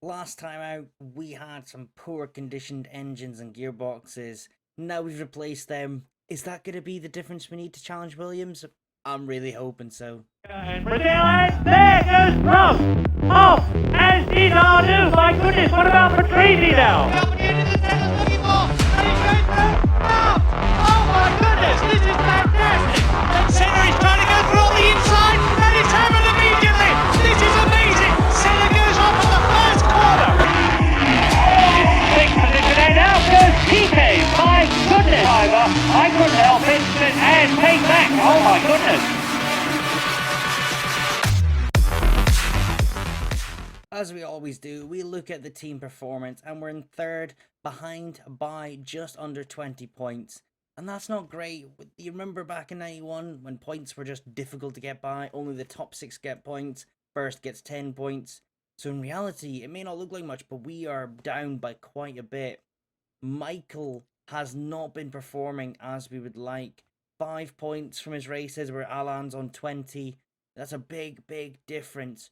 Last time out, we had some poor conditioned engines and gearboxes. Now we've replaced them. Is that going to be the difference we need to challenge Williams? I'm really hoping so. And Brazil, and there goes Prost! Off! As did Ardu! My goodness, what about Patrese now? Up the end of the centre, looking for, and he's going through. Oh my goodness, this is fantastic! And Senna is trying to go through on the inside, and it's hammered immediately. This is amazing. Senna goes off in the first corner. Sixth position, and out goes Piqué. My goodness, driver, I couldn't help it, and take back. Oh my goodness. As we always do, we look at the team performance and we're in third, behind by just under 20 points. And that's not great. You remember back in 91 when points were just difficult to get by, only the top 6 get points, first gets 10 points. So in reality, it may not look like much, but we are down by quite a bit. Michael has not been performing as we would like. 5 points from his races where Alan's on 20. That's a big, big difference.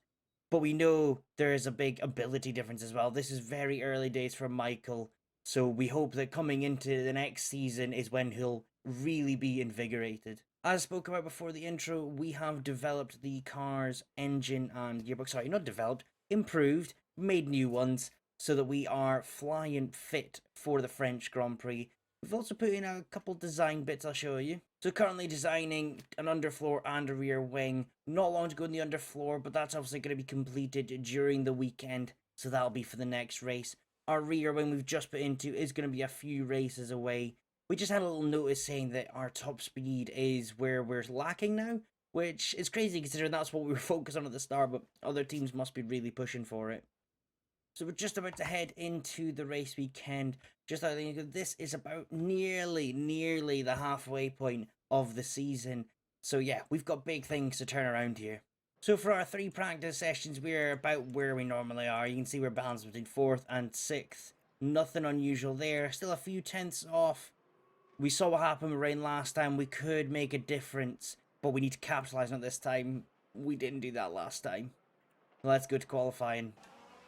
But we know there is a big ability difference as well. This is very early days for Michael. So we hope that coming into the next season is when he'll really be invigorated. As I spoke about before the intro, we have developed the car's engine and gearbox. Sorry, not developed, improved, made new ones so that we are flying fit for the French Grand Prix. We've also put in a couple design bits I'll show you. So currently designing an underfloor and a rear wing. Not long to go in the underfloor, but that's obviously going to be completed during the weekend. So that'll be for the next race. Our rear wing we've just put into is going to be a few races away. We just had a little notice saying that our top speed is where we're lacking now. Which is crazy considering that's what we were focused on at the start, but other teams must be really pushing for it. So we're just about to head into the race weekend. Just I think this is about nearly the halfway point of the season. So yeah, we've got big things to turn around here. So for our 3 practice sessions, we're about where we normally are. You can see we're balanced between 4th and 6th. Nothing unusual there. Still a few tenths off. We saw what happened with rain last time. We could make a difference, but we need to capitalise on it this time. We didn't do that last time. Let's go to qualifying.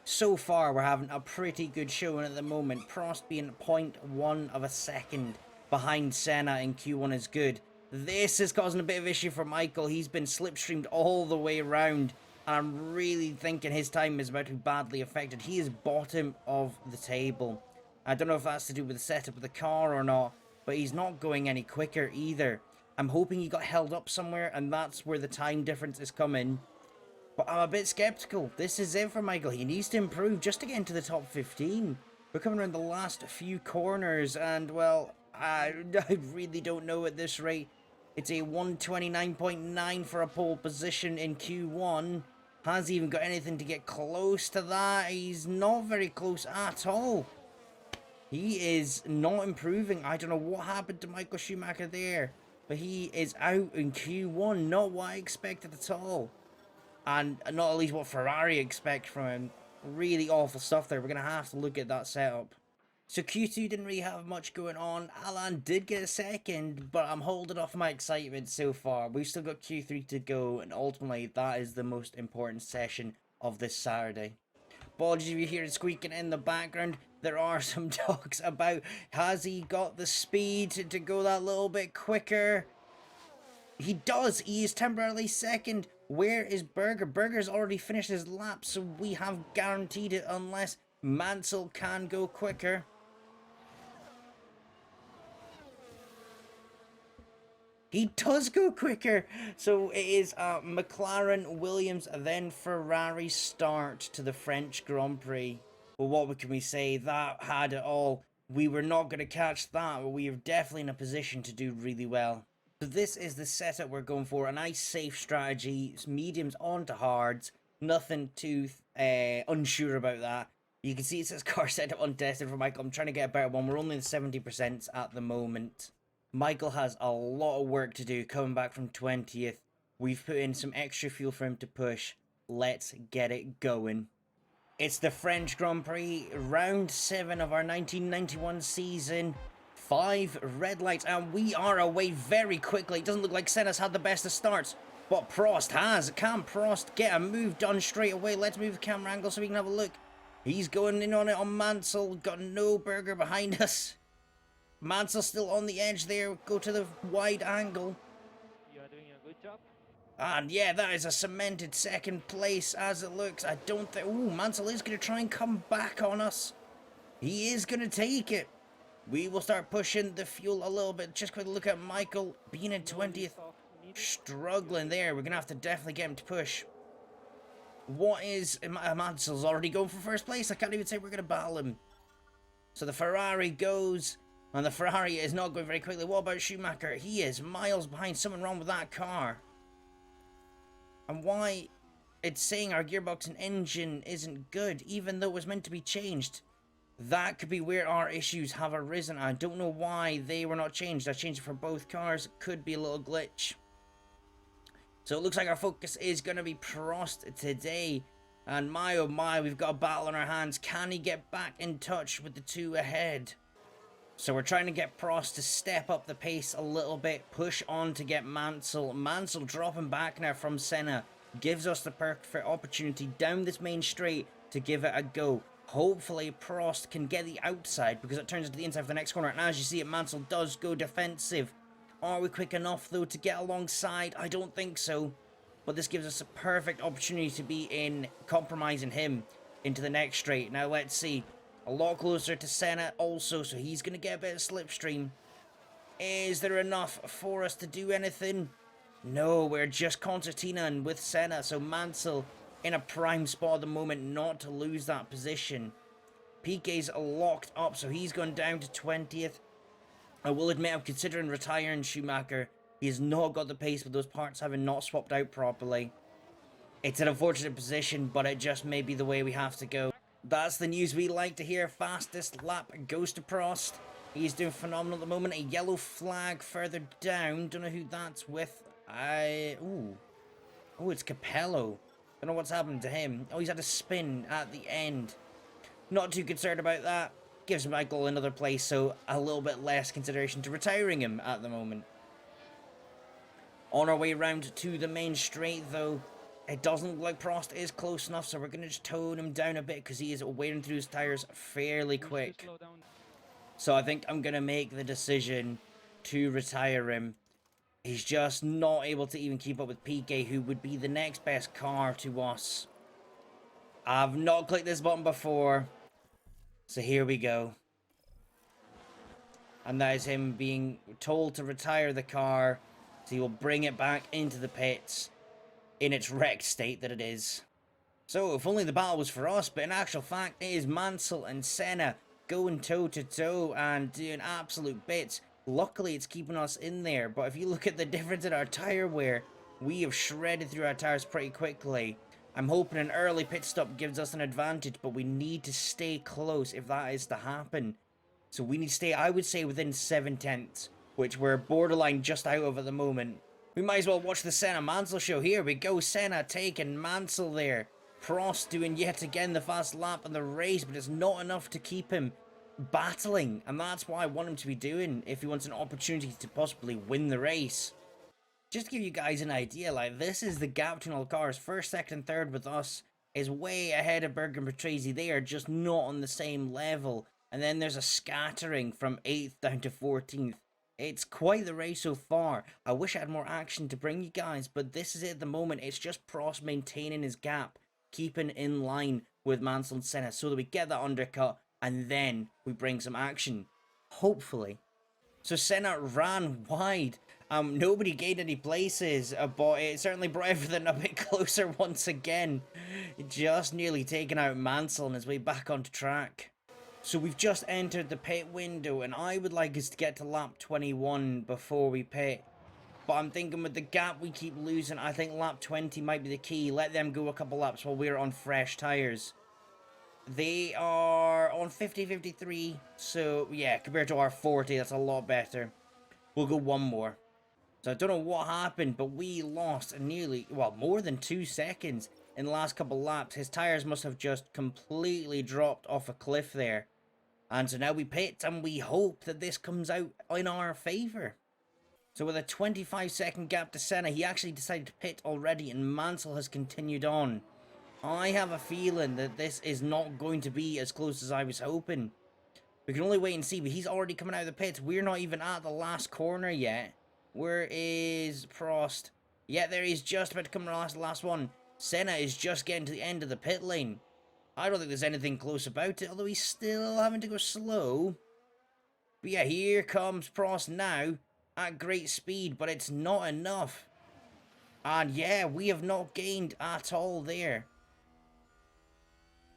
So far, we're having a pretty good showing at the moment. Prost being 0.1 of a second behind Senna in Q1 is good. This is causing a bit of issue for Michael. He's been slipstreamed all the way around. And I'm really thinking his time is about to be badly affected. He is bottom of the table. I don't know if that's to do with the setup of the car or not, but he's not going any quicker either. I'm hoping he got held up somewhere, and that's where the time difference is coming. But I'm a bit skeptical. This is it for Michael. He needs to improve just to get into the top 15. We're coming around the last few corners, and, well, I really don't know at this rate. It's a 129.9 for a pole position in Q1. Has he even got anything to get close to that? He's not very close at all. He is not improving. I don't know what happened to Michael Schumacher there. But he is out in Q1. Not what I expected at all. And not at least what Ferrari expect from him. Really awful stuff there. We're going to have to look at that setup. So Q2 didn't really have much going on. Alan did get a second, but I'm holding off my excitement so far. We've still got Q3 to go, and ultimately that is the most important session of this Saturday. Apologies if you hear it squeaking in the background. There are some talks about, has he got the speed to go that little bit quicker? He does. He is temporarily second. Where is Berger? Berger's already finished his lap, so we have guaranteed it unless Mansell can go quicker. He does go quicker. So it is McLaren, Williams, then Ferrari start to the French Grand Prix. Well, what can we say? That had it all. We were not going to catch that, but we are definitely in a position to do really well. So this is the setup we're going for. A nice safe strategy. Mediums on to hards. Nothing too unsure about that. You can see it says car setup untested for Michael. I'm trying to get a better one. We're only in the 70% at the moment. Michael has a lot of work to do coming back from 20th. We've put in some extra fuel for him to push. Let's get it going. It's the French Grand Prix, round 7 of our 1991 season. 5 red lights, and we are away very quickly. It doesn't look like Senna's had the best of starts, but Prost has. Can Prost get a move done straight away? Let's move the camera angle so we can have a look. He's going in on it on Mansell. Got no Berger behind us. Mansell still on the edge there. Go to the wide angle. You are doing a good job. And yeah, that is a cemented second place as it looks. I don't think... Ooh, Mansell is going to try and come back on us. He is going to take it. We will start pushing the fuel a little bit. Just quick look at Michael being in 20th. Struggling there. We're going to have to definitely get him to push. What is... Mansell's already going for first place. I can't even say we're going to battle him. So the Ferrari goes... And the Ferrari is not going very quickly. What about Schumacher? He is miles behind. Something wrong with that car. And why it's saying our gearbox and engine isn't good, even though it was meant to be changed. That could be where our issues have arisen. I don't know why they were not changed. I changed it for both cars. Could be a little glitch. So it looks like our focus is going to be Prost today. And my oh my, we've got a battle on our hands. Can he get back in touch with the two ahead? So we're trying to get Prost to step up the pace a little bit, push on to get Mansell. Mansell dropping back now from Senna gives us the perfect opportunity down this main straight to give it a go. Hopefully Prost can get the outside because it turns into the inside for the next corner. And as you see it, Mansell does go defensive. Are we quick enough though to get alongside? I don't think so. But this gives us a perfect opportunity to be in compromising him into the next straight. Now let's see. A lot closer to Senna also, so he's going to get a bit of slipstream. Is there enough for us to do anything? No, we're just concertina and with Senna, so Mansell in a prime spot at the moment not to lose that position. Piquet's locked up, so he's gone down to 20th. I will admit I'm considering retiring Schumacher. He has not got the pace with those parts having not swapped out properly. It's an unfortunate position, but it just may be the way we have to go. That's the news we like to hear. Fastest lap goes to Prost. He's doing phenomenal at the moment. A yellow flag further down. Don't know who that's with. Oh, it's Capello. Don't know what's happened to him. Oh, he's had a spin at the end. Not too concerned about that. Gives Michael another place, so a little bit less consideration to retiring him at the moment. On our way round to the main straight, though. It doesn't look like Prost is close enough, so we're going to just tone him down a bit because he is wearing through his tyres fairly quick. So I think I'm going to make the decision to retire him. He's just not able to even keep up with Piquet, who would be the next best car to us. I've not clicked this button before, so here we go. And that is him being told to retire the car, so he will bring it back into the pits. In its wrecked state that it is. So, if only the battle was for us, but in actual fact, it is Mansell and Senna going toe-to-toe and doing absolute bits. Luckily, it's keeping us in there, but if you look at the difference in our tyre wear, we have shredded through our tyres pretty quickly. I'm hoping an early pit stop gives us an advantage, but we need to stay close if that is to happen. So we need to stay, I would say, within 7/10, which we're borderline just out of at the moment. We might as well watch the Senna-Mansell show. Here we go, Senna taking Mansell there. Prost doing yet again the fast lap in the race, but it's not enough to keep him battling. And that's what I want him to be doing if he wants an opportunity to possibly win the race. Just to give you guys an idea, like, this is the gap between all cars. First, second, and third with us is way ahead of Berger and Patrese. They are just not on the same level. And then there's a scattering from 8th down to 14th. It's quite the race so far. I wish I had more action to bring you guys, but this is it at the moment. It's just Prost maintaining his gap, keeping in line with Mansell and Senna so that we get that undercut and then we bring some action. Hopefully. So Senna ran wide. Nobody gained any places, but it certainly brought everything a bit closer once again. Just nearly taking out Mansell on his way back onto track. So we've just entered the pit window, and I would like us to get to lap 21 before we pit. But I'm thinking with the gap we keep losing, I think lap 20 might be the key. Let them go a couple laps while we're on fresh tyres. They are on 50-53, so yeah, compared to our 40, that's a lot better. We'll go one more. So I don't know what happened, but we lost nearly, well, more than 2 seconds in the last couple laps. His tyres must have just completely dropped off a cliff there. And so now we pit, and we hope that this comes out in our favour. So with a 25-second gap to Senna, he actually decided to pit already, and Mansell has continued on. I have a feeling that this is not going to be as close as I was hoping. We can only wait and see, but he's already coming out of the pits. We're not even at the last corner yet. Where is Prost? Yeah, there he's just about to come to the last one. Senna is just getting to the end of the pit lane. I don't think there's anything close about it, although he's still having to go slow. But yeah, here comes Prost now at great speed, but it's not enough. And yeah, we have not gained at all there.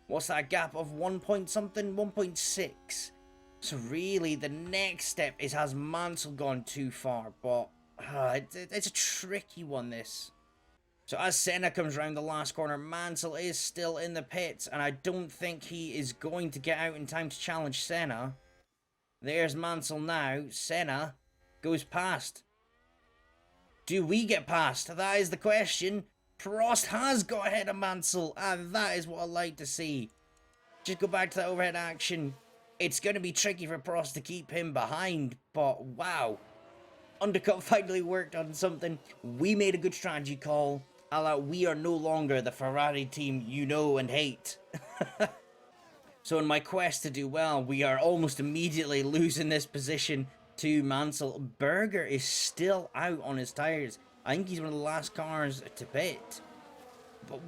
What's that gap of 1 point something? 1.6. So really, the next step is, has Mansell gone too far? But it's a tricky one, this. So as Senna comes around the last corner, Mansell is still in the pits, and I don't think he is going to get out in time to challenge Senna. There's Mansell now. Senna goes past. Do we get past? That is the question. Prost has got ahead of Mansell, and that is what I like to see. Just go back to that overhead action. It's going to be tricky for Prost to keep him behind, but wow. Undercut finally worked on something. We made a good strategy call. We are no longer the Ferrari team you know and hate. So in my quest to do well, we are almost immediately losing this position to Mansell. Berger is still out on his tyres. I think he's one of the last cars to pit. But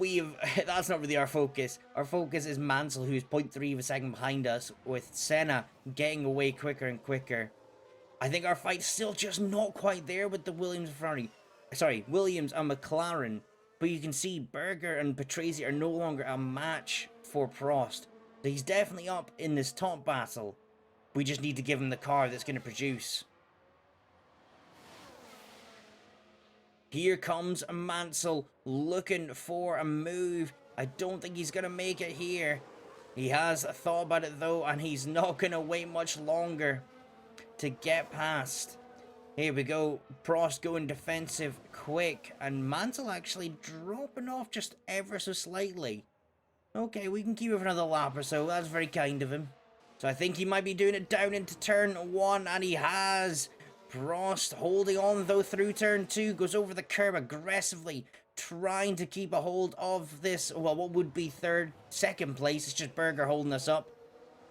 that's not really our focus. Our focus is Mansell, who's 0.3 of a second behind us, with Senna getting away quicker and quicker. I think our fight's still just not quite there with the Williams and Ferrari. Sorry, Williams and McLaren. But you can see Berger and Patrese are no longer a match for Prost. So he's definitely up in this top battle. We just need to give him the car that's going to produce. Here comes Mansell looking for a move. I don't think he's going to make it here. He has thought about it though, and he's not going to wait much longer to get past. Here we go. Prost going defensive quick, and Mansell actually dropping off just ever so slightly. Okay, we can keep it for another lap or so. That's very kind of him. So I think he might be doing it down into turn 1, and he has. Prost holding on though through turn 2, goes over the curb aggressively, trying to keep a hold of this, well, what would be second place. It's just Berger holding us up.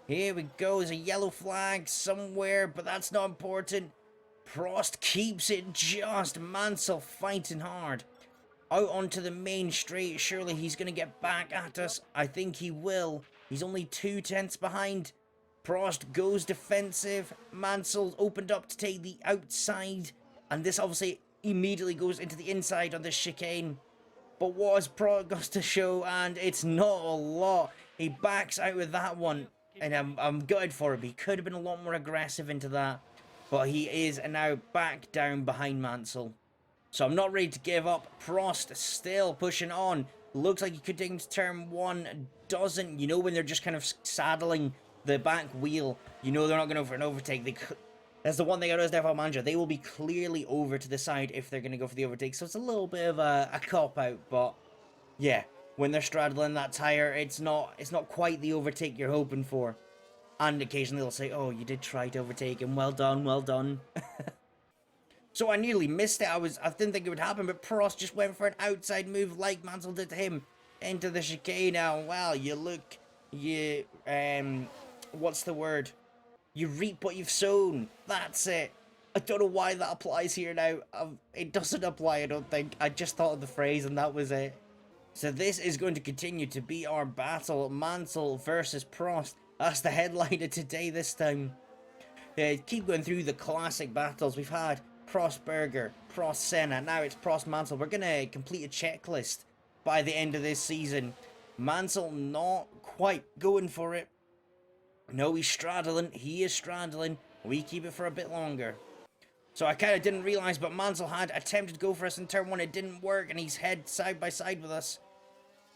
Here we go. There's a yellow flag somewhere, but that's not important. Prost keeps it just. Mansell fighting hard. Out onto the main straight. Surely he's going to get back at us. I think he will. He's only 2 tenths behind. Prost goes defensive. Mansell opened up to take the outside. And this obviously immediately goes into the inside on this chicane. But what has Prost got to show? And it's not a lot. He backs out with that one. And I'm gutted for him. He could have been a lot more aggressive into that. But he is now back down behind Mansell. So I'm not ready to give up. Prost still pushing on. Looks like he could take him to turn 1. Doesn't. You know when they're just kind of saddling the back wheel. You know they're not going for an overtake. That's the one thing I know as F1 manager. They will be clearly over to the side if they're going to go for the overtake. So it's a little bit of a cop-out. But yeah, when they're straddling that tyre, it's not quite the overtake you're hoping for. And occasionally they'll say, oh, you did try to overtake him. Well done, well done. So I nearly missed it. I didn't think it would happen, but Prost just went for an outside move like Mansell did to him into the chicane. Now, well, what's the word? You reap what you've sown. That's it. I don't know why that applies here now. It doesn't apply, I don't think. I just thought of the phrase and that was it. So this is going to continue to be our battle. Mansell versus Prost. That's the headliner today this time. Keep going through the classic battles. We've had Prost Berger, Prost Senna, now it's Prost Mansell. We're going to complete a checklist by the end of this season. Mansell not quite going for it. No, he's straddling. He is straddling. We keep it for a bit longer. So I kind of didn't realise, but Mansell had attempted to go for us in turn 1. It didn't work, and he's head side by side with us.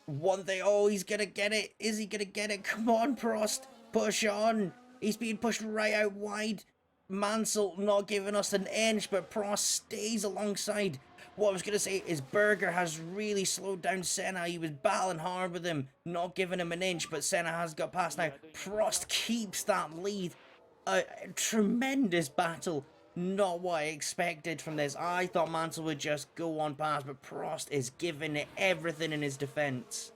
One thing, oh, he's going to get it. Is he going to get it? Come on, Prost. Push on. He's being pushed right out wide. Mansell not giving us an inch, but Prost stays alongside. What I was going to say is Berger has really slowed down Senna. He was battling hard with him, not giving him an inch, but Senna has got past now. Prost keeps that lead. A tremendous battle. Not what I expected from this. I thought Mansell would just go on past, but Prost is giving it everything in his defense.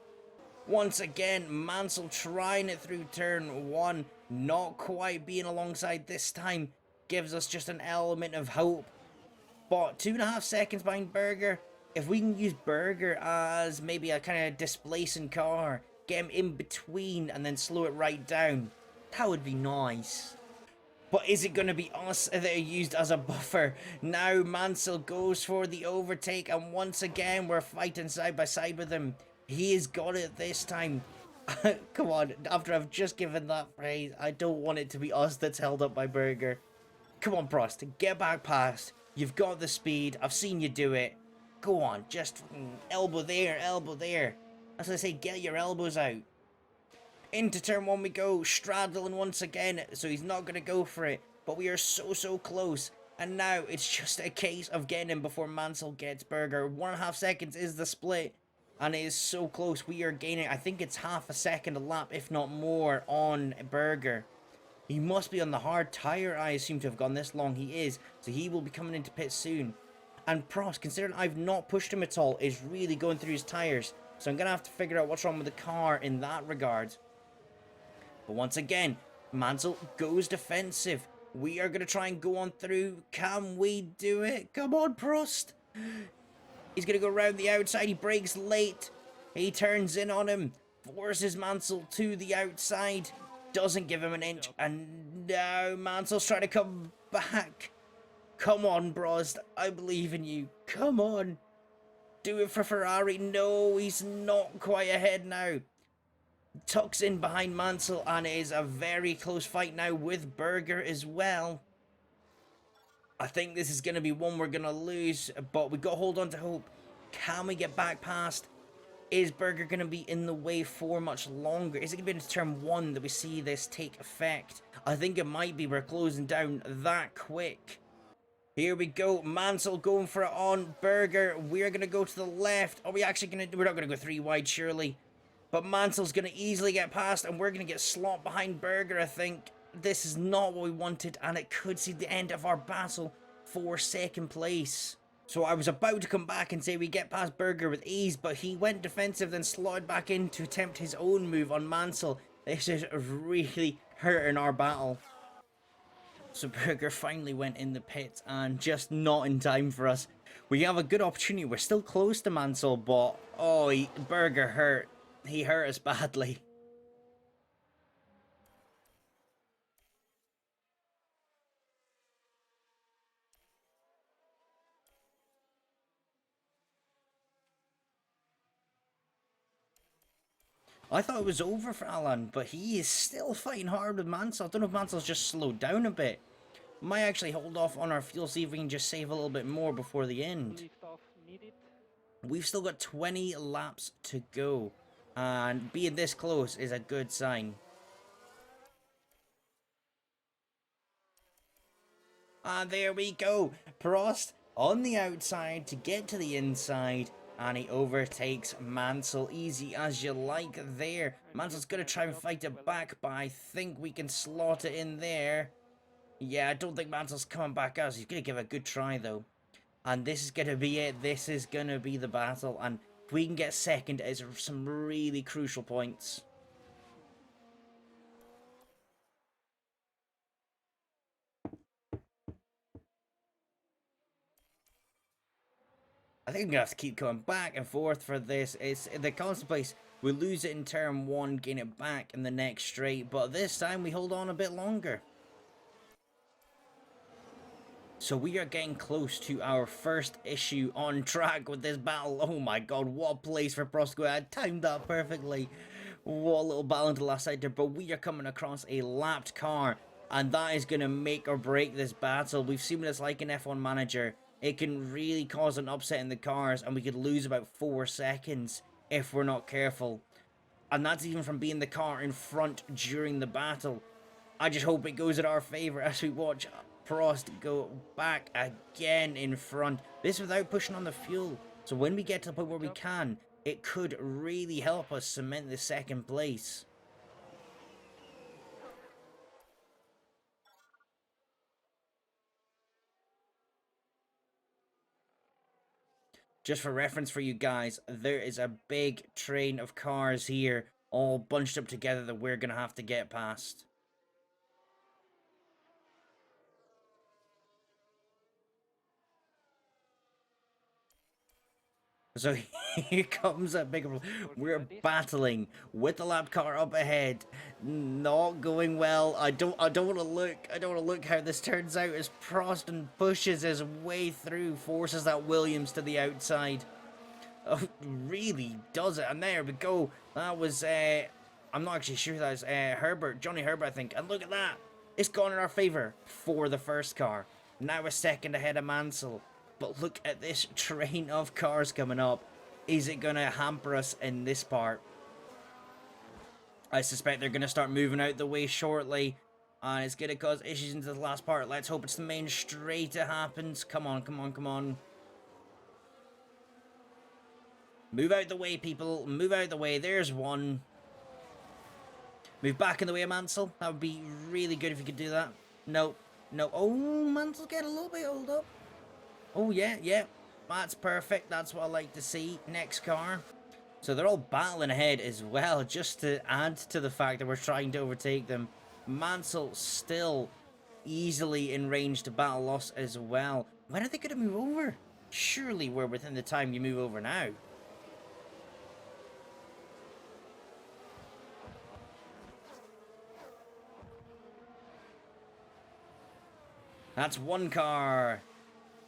Once again, Mansell trying it through turn 1, not quite being alongside this time, gives us just an element of hope. But 2.5 seconds behind Berger. If we can use Berger as maybe a kind of displacing car, get him in between and then slow it right down, that would be nice. But is it going to be us that are used as a buffer? Now Mansell goes for the overtake, and once again we're fighting side by side with him. He has got it this time. Come on, after I've just given that praise, I don't want it to be us that's held up by Berger. Come on, Prost, get back past. You've got the speed. I've seen you do it. Go on, just elbow there, elbow there. As I say, get your elbows out. Into turn 1 we go, straddling once again, so he's not going to go for it. But we are so close. And now it's just a case of getting him before Mansell gets Berger. 1.5 seconds is the split. And it is so close. We are gaining, I think it's half a second a lap, if not more, on Berger. He must be on the hard tyre, I assume, to have gone this long. He is, so he will be coming into pit soon. And Prost, considering I've not pushed him at all, is really going through his tyres. So I'm going to have to figure out what's wrong with the car in that regard. But once again, Mansell goes defensive. We are going to try and go on through. Can we do it? Come on, Prost. He's going to go around the outside. He brakes late. He turns in on him. Forces Mansell to the outside. Doesn't give him an inch. And now Mansell's trying to come back. Come on, Prost. I believe in you. Come on. Do it for Ferrari. No, he's not quite ahead now. Tucks in behind Mansell, and it is a very close fight now with Berger as well. I think this is going to be one we're going to lose, but we've got to hold on to hope. Can we get back past? Is Berger going to be in the way for much longer? Is it going to be into turn 1 that we see this take effect? I think it might be. We're closing down that quick. Here we go. Mansell going for it on Berger. We're going to go to the left. Are we actually going to... We're not going to go 3 wide, surely. But Mansell's going to easily get past, and we're going to get slopped behind Berger, I think. This is not what we wanted, and it could see the end of our battle for second place. So I was about to come back and say we get past Berger with ease, but he went defensive, then slotted back in to attempt his own move on Mansell. This is really hurting our battle. So Berger finally went in the pits, and just not in time for us. We have a good opportunity. We're still close to Mansell, but oh, Berger hurt. He hurt us badly. I thought it was over for Alan, but he is still fighting hard with Mansell. I don't know if Mansell's just slowed down a bit. Might actually hold off on our fuel, see if we can just save a little bit more before the end. We've still got 20 laps to go, and being this close is a good sign. And there we go. Prost on the outside to get to the inside. And he overtakes Mansell. Easy as you like there. Mansell's going to try and fight it back, but I think we can slot it in there. Yeah, I don't think Mansell's coming back out. He's going to give it a good try, though. And this is going to be it. This is going to be the battle. And if we can get second, it's some really crucial points. I think I'm going to have to keep coming back and forth for this. It's the constant place. We lose it in turn 1, gain it back in the next straight. But this time we hold on a bit longer. So we are getting close to our first issue on track with this battle. Oh my god, what a place for Prost. I timed that perfectly. What a little battle into the last sector. But we are coming across a lapped car. And that is going to make or break this battle. We've seen what it's like in F1 Manager. It can really cause an upset in the cars, and we could lose about 4 seconds if we're not careful. And that's even from being the car in front during the battle. I just hope it goes in our favour as we watch Prost go back again in front. This without pushing on the fuel. So when we get to the point where we can, it could really help us cement the second place. Just for reference for you guys, there is a big train of cars here, all bunched up together that we're going to have to get past. So here comes a big... We're battling with the lap car up ahead. Not going well. I don't want to look. I don't want to look how this turns out as Prost pushes his way through, forces that Williams to the outside. Oh, really does it. And there we go. That was, I'm not actually sure that was Herbert. Johnny Herbert, I think. And look at that. It's gone in our favour for the first car. Now we're second ahead of Mansell. But look at this train of cars coming up. Is it going to hamper us in this part? I suspect they're going to start moving out the way shortly. And it's going to cause issues into the last part. Let's hope it's the main straight it happens. Come on, come on, come on. Move out the way, people. Move out the way. There's one. Move back in the way of Mansell. That would be really good if you could do that. No. No. Oh, Mansell get a little bit hold up. Oh, yeah, yeah. That's perfect. That's what I like to see. Next car. So they're all battling ahead as well, just to add to the fact that we're trying to overtake them. Mansell still easily in range to battle us as well. When are they going to move over? Surely we're within the time you move over now. That's one car.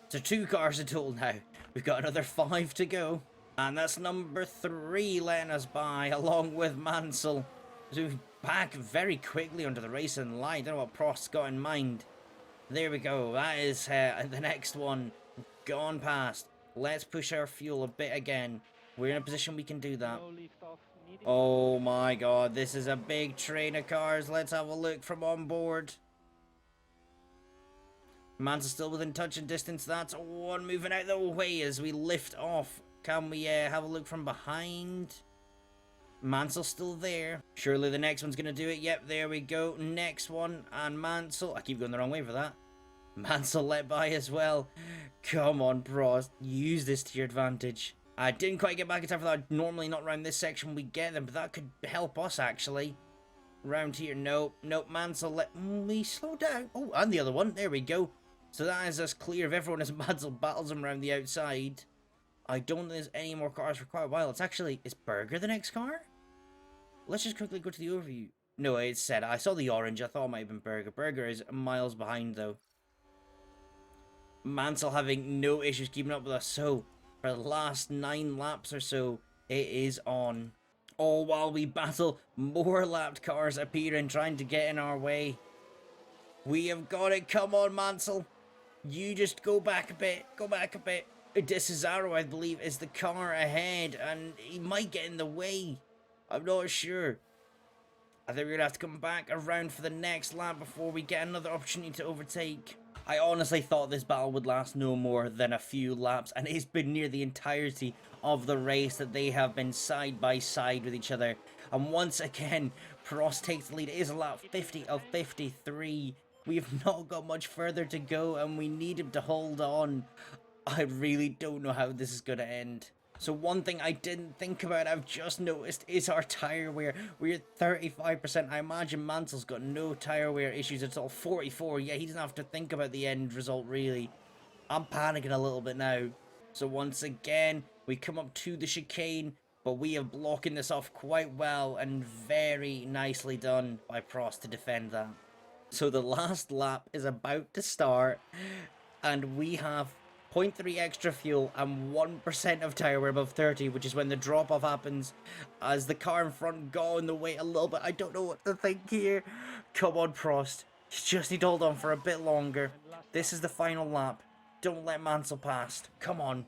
So 2 cars in total now. We've got another 5 to go. And that's number 3 letting us by, along with Mansell. So back very quickly onto the racing line. Don't know what Prost's got in mind. There we go. That is the next one. Gone past. Let's push our fuel a bit again. We're in a position we can do that. Oh my god. This is a big train of cars. Let's have a look from on board. Mansell still within touch and distance. That's one moving out the way as we lift off. Can we have a look from behind? Mansell's still there. Surely the next one's going to do it. Yep, there we go. Next one. And Mansell. I keep going the wrong way for that. Mansell let by as well. Come on, Prost. Use this to your advantage. I didn't quite get back in time for that. Normally not around this section we get them, but that could help us actually. Round here. Nope. Nope. Mansell let me slow down. Oh, and the other one. There we go. So that is us clear of everyone as Mansell battles him around the outside. I don't think there's any more cars for quite a while. It's actually... Is Berger the next car? Let's just quickly go to the overview. No, it's said. I saw the orange. I thought it might have been Berger. Berger is miles behind, though. Mansell having no issues keeping up with us. So, for the last 9 laps or so, it is on. All while we battle more lapped cars appearing, trying to get in our way. We have got it. Come on, Mansell. You just go back a bit. Go back a bit. Cesaro, I believe, is the car ahead, and he might get in the way. I'm not sure. I think we're going to have to come back around for the next lap before we get another opportunity to overtake. I honestly thought this battle would last no more than a few laps, and it's been near the entirety of the race that they have been side by side with each other. And once again, Prost takes the lead. It is a lap 50 of 53. We have not got much further to go, and we need him to hold on. I really don't know how this is going to end. So one thing I didn't think about, I've just noticed, is our tyre wear. We're at 35%. I imagine Mansell's got no tyre wear issues at all. 44, yeah, he doesn't have to think about the end result, really. I'm panicking a little bit now. So once again, we come up to the chicane, but we have blocking this off quite well, and very nicely done by Prost to defend that. So the last lap is about to start, and we have 0.3 extra fuel and 1% of tyre wear above 30, which is when the drop-off happens as the car in front got in the way a little bit. I don't know what to think here. Come on, Prost. You just need to hold on for a bit longer. This is the final lap. Don't let Mansell pass. Come on.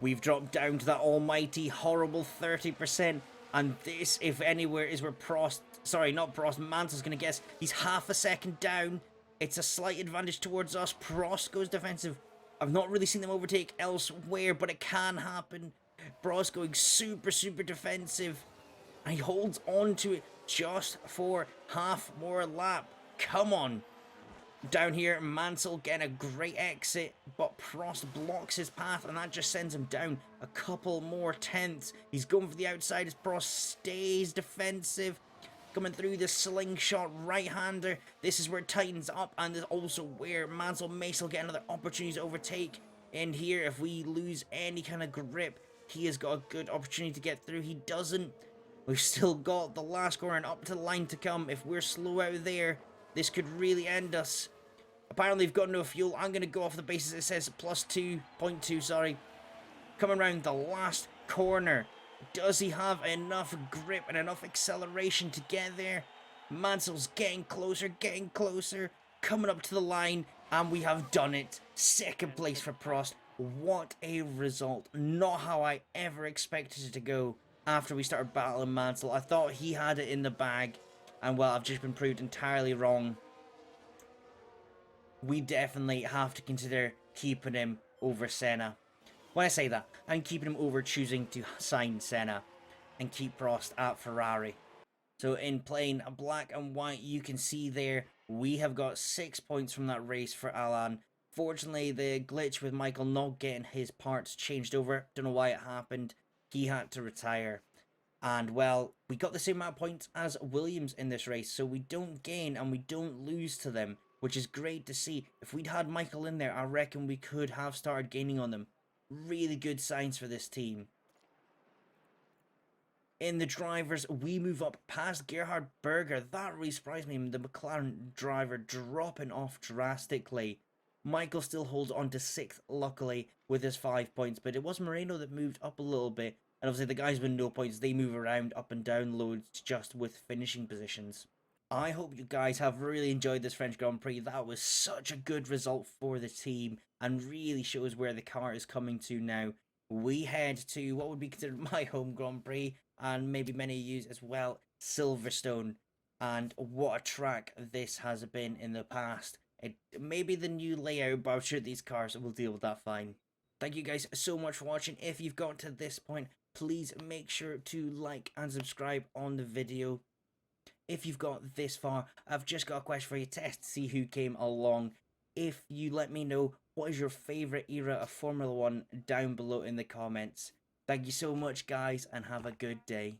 We've dropped down to that almighty, horrible 30%. And this, if anywhere, is where Prost... Sorry, not Prost. Mansell's going to guess. He's half a second down. It's a slight advantage towards us. Prost goes defensive. I've not really seen them overtake elsewhere, but it can happen. Prost going super, super defensive. And he holds on to it just for half more lap. Come on. Down here, Mansell getting a great exit, but Prost blocks his path, and that just sends him down a couple more tenths. He's going for the outside as Prost stays defensive. Coming through the slingshot right-hander. This is where it tightens up, and this is also where Mansell may still get another opportunity to overtake. And here, if we lose any kind of grip, he has got a good opportunity to get through. He doesn't. We've still got the last corner and up to the line to come. If we're slow out there, this could really end us. Apparently, we've got no fuel. I'm going to go off the basis it says plus 2.2, sorry. Coming around the last corner. Does he have enough grip and enough acceleration to get there? Mansell's getting closer, coming up to the line, and we have done it. Second place for Prost. What a result. Not how I ever expected it to go after we started battling Mansell. I thought he had it in the bag, and well, I've just been proved entirely wrong. We definitely have to consider keeping him over Senna. When I say that, I'm keeping him over choosing to sign Senna and keep Prost at Ferrari. So in plain black and white, you can see there, we have got 6 points from that race for Alan. Fortunately, the glitch with Michael not getting his parts changed over, don't know why it happened. He had to retire. And well, we got the same amount of points as Williams in this race, so we don't gain and we don't lose to them, which is great to see. If we'd had Michael in there, I reckon we could have started gaining on them. Really good signs for this team. In the drivers, we move up past Gerhard Berger. That really surprised me. The McLaren driver dropping off drastically. Michael still holds on to 6th, luckily, with his 5 points. But it was Moreno that moved up a little bit. And obviously the guys with no points, they move around up and down loads just with finishing positions. I hope you guys have really enjoyed this French Grand Prix. That was such a good result for the team and really shows where the car is coming to now. We head to what would be considered my home Grand Prix, and maybe many of you as well, Silverstone. And what a track this has been in the past. It may be the new layout, but I'm sure these cars will deal with that fine. Thank you guys so much for watching. If you've got to this point, please make sure to like and subscribe on the video. If you've got this far, I've just got a question for you, test to see who came along. If you let me know what is your favourite era of Formula 1 down below in the comments. Thank you so much, guys, and have a good day.